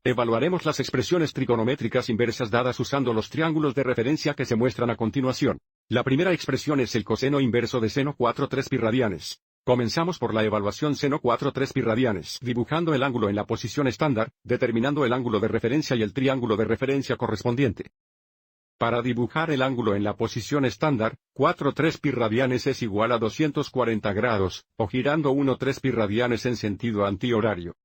Evaluaremos las expresiones trigonométricas inversas dadas usando los triángulos de referencia que se muestran a continuación. La primera expresión es el coseno inverso de seno 4 3 pi radianes. Comenzamos por la evaluación seno 4 3 pi radianes, dibujando el ángulo en la posición estándar, determinando el ángulo de referencia y el triángulo de referencia correspondiente. Para dibujar el ángulo en la posición estándar, 4 3 pi radianes es igual a 240 grados, o girando 1 3 pi radianes en sentido antihorario.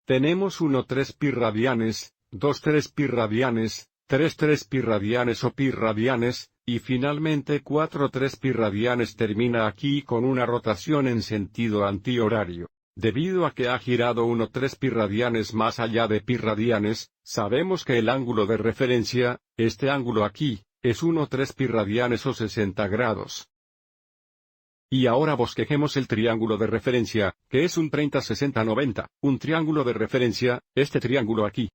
Tenemos 1 3 pi radianes, 2 3 pi radianes, 3 3 pi radianes o pi radianes, y finalmente 4 3 pi radianes termina aquí con una rotación en sentido antihorario. Debido a que ha girado 1 3 pi radianes más allá de pi radianes, sabemos que el ángulo de referencia, este ángulo aquí, es 1 3 pi radianes o 60 grados. Y ahora bosquejemos el triángulo de referencia, que es un 30 60 90, un triángulo de referencia, este triángulo aquí.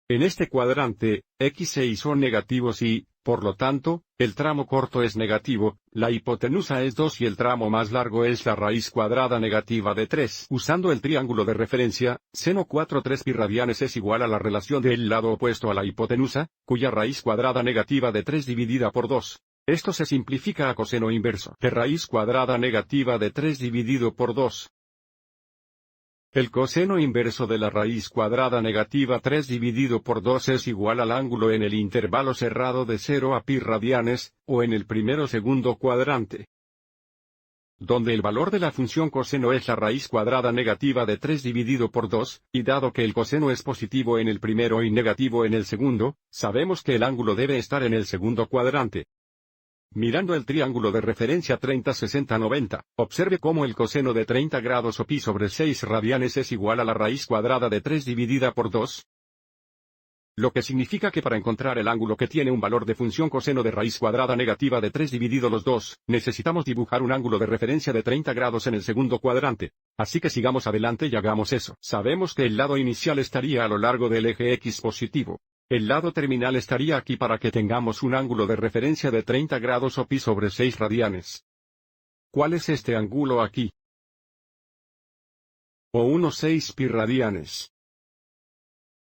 En este cuadrante, X e Y son negativos y, por lo tanto, el tramo corto es negativo, la hipotenusa es 2 y el tramo más largo es la raíz cuadrada negativa de 3. Usando el triángulo de referencia, seno 4 3 pi radianes es igual a la relación del lado opuesto a la hipotenusa, cuya raíz cuadrada negativa de 3 dividida por 2. Esto se simplifica a coseno inverso de raíz cuadrada negativa de 3 dividido por 2. El coseno inverso de la raíz cuadrada negativa 3 dividido por 2 es igual al ángulo en el intervalo cerrado de 0 a pi radianes, o en el primero segundo cuadrante, donde el valor de la función coseno es la raíz cuadrada negativa de 3 dividido por 2, y dado que el coseno es positivo en el primero y negativo en el segundo, sabemos que el ángulo debe estar en el segundo cuadrante. Mirando el triángulo de referencia 30 60 90, observe cómo el coseno de 30 grados o pi sobre 6 radianes es igual a la raíz cuadrada de 3 dividida por 2. Lo que significa que para encontrar el ángulo que tiene un valor de función coseno de raíz cuadrada negativa de 3 dividido los 2, necesitamos dibujar un ángulo de referencia de 30 grados en el segundo cuadrante. Así que sigamos adelante y hagamos eso. Sabemos que el lado inicial estaría a lo largo del eje X positivo. El lado terminal estaría aquí para que tengamos un ángulo de referencia de 30 grados o pi sobre 6 radianes. ¿Cuál es este ángulo aquí? O unos 6 pi radianes.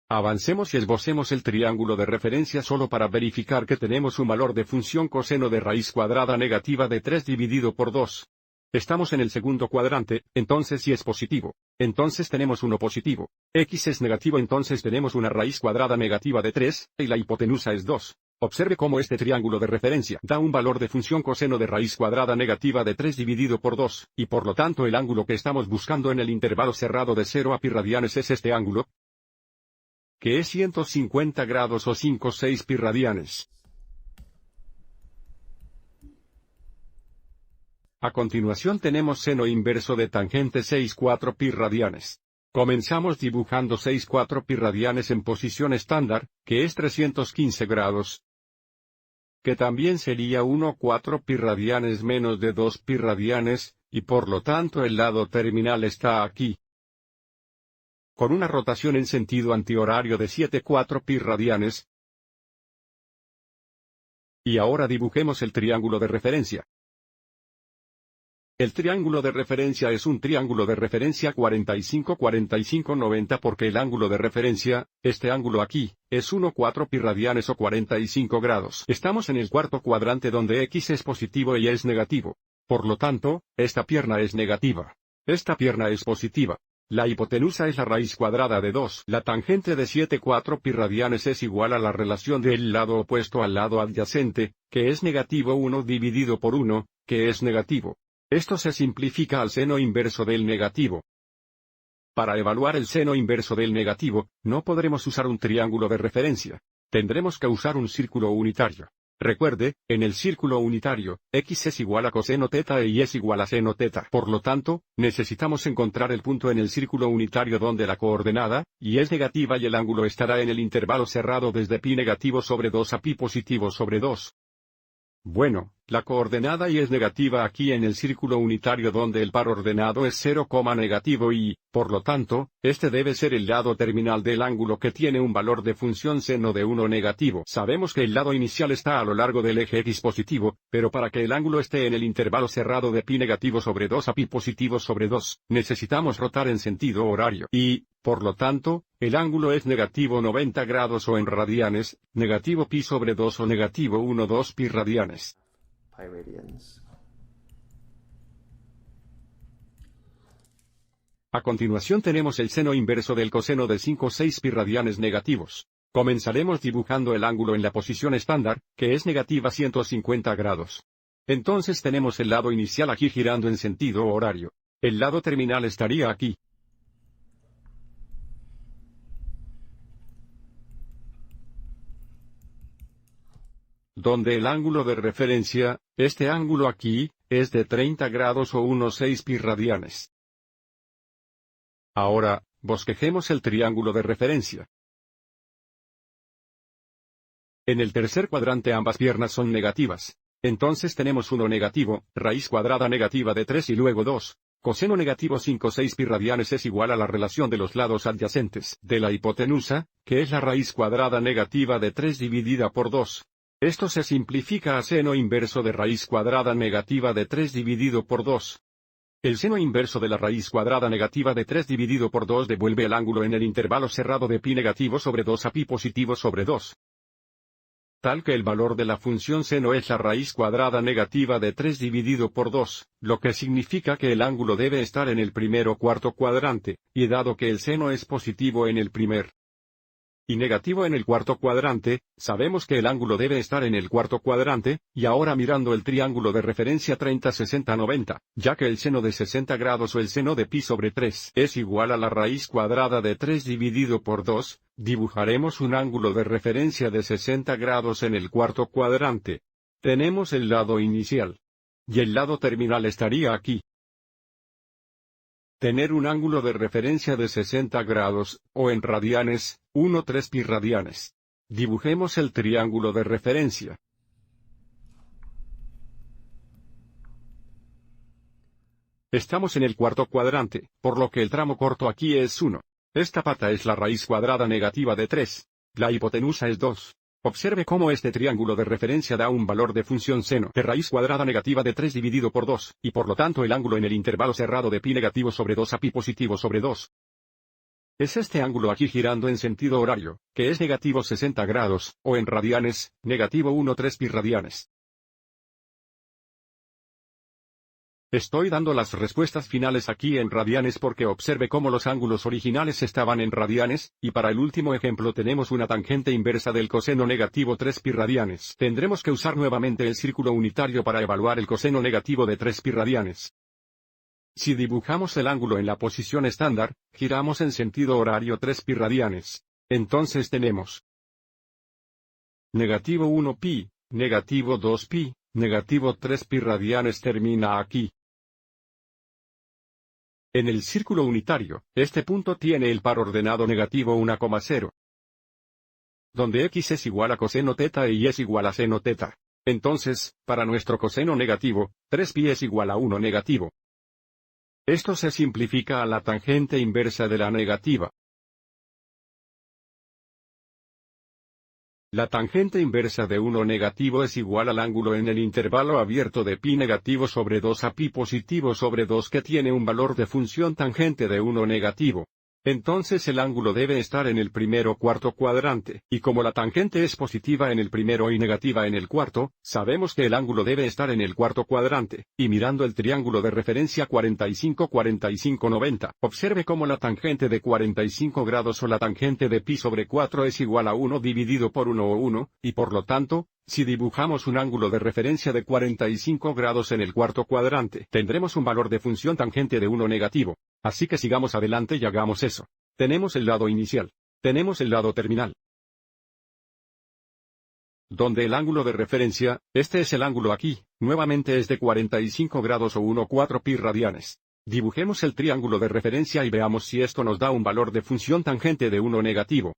Avancemos y esbocemos el triángulo de referencia solo para verificar que tenemos un valor de función coseno de raíz cuadrada negativa de 3 dividido por 2. Estamos en el segundo cuadrante, entonces si es positivo, entonces tenemos uno positivo. X es negativo, entonces tenemos una raíz cuadrada negativa de 3, y la hipotenusa es 2. Observe cómo este triángulo de referencia da un valor de función coseno de raíz cuadrada negativa de 3 dividido por 2, y por lo tanto el ángulo que estamos buscando en el intervalo cerrado de 0 a pi radianes es este ángulo, que es 150 grados o 5,6 pi radianes. A continuación tenemos seno inverso de tangente 6,4 pi radianes. Comenzamos dibujando 6,4 pi radianes en posición estándar, que es 315 grados. Que también sería 1,4 pi radianes menos de 2 pi radianes, y por lo tanto el lado terminal está aquí. Con una rotación en sentido antihorario de 7,4 pi radianes. Y ahora dibujemos el triángulo de referencia. El triángulo de referencia es un triángulo de referencia 45-45-90 porque el ángulo de referencia, este ángulo aquí, es 1,4 pi radianes o 45 grados. Estamos en el cuarto cuadrante donde X es positivo y Y es negativo. Por lo tanto, esta pierna es negativa. Esta pierna es positiva. La hipotenusa es la raíz cuadrada de 2. La tangente de 7,4 pi radianes es igual a la relación del lado opuesto al lado adyacente, que es negativo 1 dividido por 1, que es negativo. Esto se simplifica al seno inverso del negativo. Para evaluar el seno inverso del negativo, no podremos usar un triángulo de referencia. Tendremos que usar un círculo unitario. Recuerde, en el círculo unitario, X es igual a coseno teta y Y es igual a seno teta. Por lo tanto, necesitamos encontrar el punto en el círculo unitario donde la coordenada, Y es negativa y el ángulo estará en el intervalo cerrado desde pi negativo sobre 2 a pi positivo sobre 2. Bueno, la coordenada Y es negativa aquí en el círculo unitario donde el par ordenado es 0, negativo y, por lo tanto, este debe ser el lado terminal del ángulo que tiene un valor de función seno de 1 negativo. Sabemos que el lado inicial está a lo largo del eje X positivo, pero para que el ángulo esté en el intervalo cerrado de pi negativo sobre 2 a pi positivo sobre 2, necesitamos rotar en sentido horario. Y, Por lo tanto, el ángulo es negativo 90 grados o en radianes, negativo pi sobre 2 o negativo 1,2 pi radianes. Pi radians. A continuación tenemos el seno inverso del coseno de 5 o 6 pi radianes negativos. Comenzaremos dibujando el ángulo en la posición estándar, que es negativa 150 grados. Entonces tenemos el lado inicial aquí girando en sentido horario. El lado terminal estaría aquí. Donde el ángulo de referencia, este ángulo aquí, es de 30 grados o unos 6 pi radianes. Ahora, bosquejemos el triángulo de referencia. En el tercer cuadrante ambas piernas son negativas. Entonces tenemos 1 negativo, raíz cuadrada negativa de 3 y luego 2. Coseno negativo 5 6 pi radianes es igual a la relación de los lados adyacentes de la hipotenusa, que es la raíz cuadrada negativa de 3 dividida por 2. Esto se simplifica a seno inverso de raíz cuadrada negativa de 3 dividido por 2. El seno inverso de la raíz cuadrada negativa de 3 dividido por 2 devuelve el ángulo en el intervalo cerrado de pi negativo sobre 2 a pi positivo sobre 2. Tal que el valor de la función seno es la raíz cuadrada negativa de 3 dividido por 2, lo que significa que el ángulo debe estar en el primer o cuarto cuadrante, y dado que el seno es positivo en el primer y negativo en el cuarto cuadrante, sabemos que el ángulo debe estar en el cuarto cuadrante, y ahora mirando el triángulo de referencia 30 60 90, ya que el seno de 60 grados o el seno de pi sobre 3 es igual a la raíz cuadrada de 3 dividido por 2, dibujaremos un ángulo de referencia de 60 grados en el cuarto cuadrante. Tenemos el lado inicial. Y el lado terminal estaría aquí. Tener un ángulo de referencia de 60 grados, o en radianes, 1,3 pi radianes. Dibujemos el triángulo de referencia. Estamos en el cuarto cuadrante, por lo que el tramo corto aquí es 1. Esta pata es la raíz cuadrada negativa de 3. La hipotenusa es 2. Observe cómo este triángulo de referencia da un valor de función seno de raíz cuadrada negativa de 3 dividido por 2, y por lo tanto el ángulo en el intervalo cerrado de pi negativo sobre 2 a pi positivo sobre 2. Es este ángulo aquí girando en sentido horario, que es negativo 60 grados, o en radianes, negativo 1,3 pi radianes. Estoy dando las respuestas finales aquí en radianes porque observe cómo los ángulos originales estaban en radianes, y para el último ejemplo tenemos una tangente inversa del coseno negativo 3 pi radianes. Tendremos que usar nuevamente el círculo unitario para evaluar el coseno negativo de 3 pi radianes. Si dibujamos el ángulo en la posición estándar, giramos en sentido horario 3 pi radianes. Entonces tenemos negativo 1 pi, negativo 2 pi, negativo 3 pi radianes termina aquí. En el círculo unitario, este punto tiene el par ordenado negativo 1,0. Donde x es igual a coseno teta y y es igual a seno teta. Entonces, para nuestro coseno negativo, 3pi es igual a 1 negativo. Esto se simplifica a la tangente inversa de la negativa. La tangente inversa de 1 negativo es igual al ángulo en el intervalo abierto de pi negativo sobre 2 a pi positivo sobre 2 que tiene un valor de función tangente de 1 negativo. Entonces el ángulo debe estar en el primero cuarto cuadrante, y como la tangente es positiva en el primero y negativa en el cuarto, sabemos que el ángulo debe estar en el cuarto cuadrante, y mirando el triángulo de referencia 45-45-90, observe cómo la tangente de 45 grados o la tangente de pi sobre 4 es igual a 1 dividido por 1 o 1, y por lo tanto, si dibujamos un ángulo de referencia de 45 grados en el cuarto cuadrante, tendremos un valor de función tangente de 1 negativo. Así que sigamos adelante y hagamos eso. Tenemos el lado inicial. Tenemos el lado terminal. Donde el ángulo de referencia, este es el ángulo aquí, nuevamente es de 45 grados o 1,4 pi radianes. Dibujemos el triángulo de referencia y veamos si esto nos da un valor de función tangente de 1 negativo.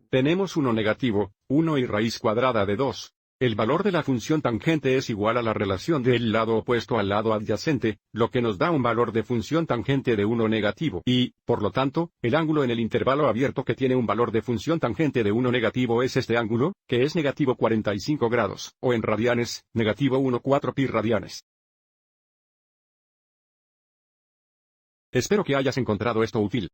Tenemos 1 negativo, 1 y raíz cuadrada de 2. El valor de la función tangente es igual a la relación del lado opuesto al lado adyacente, lo que nos da un valor de función tangente de 1 negativo, y, por lo tanto, el ángulo en el intervalo abierto que tiene un valor de función tangente de 1 negativo es este ángulo, que es negativo 45 grados, o en radianes, negativo 1,4 pi radianes. Espero que hayas encontrado esto útil.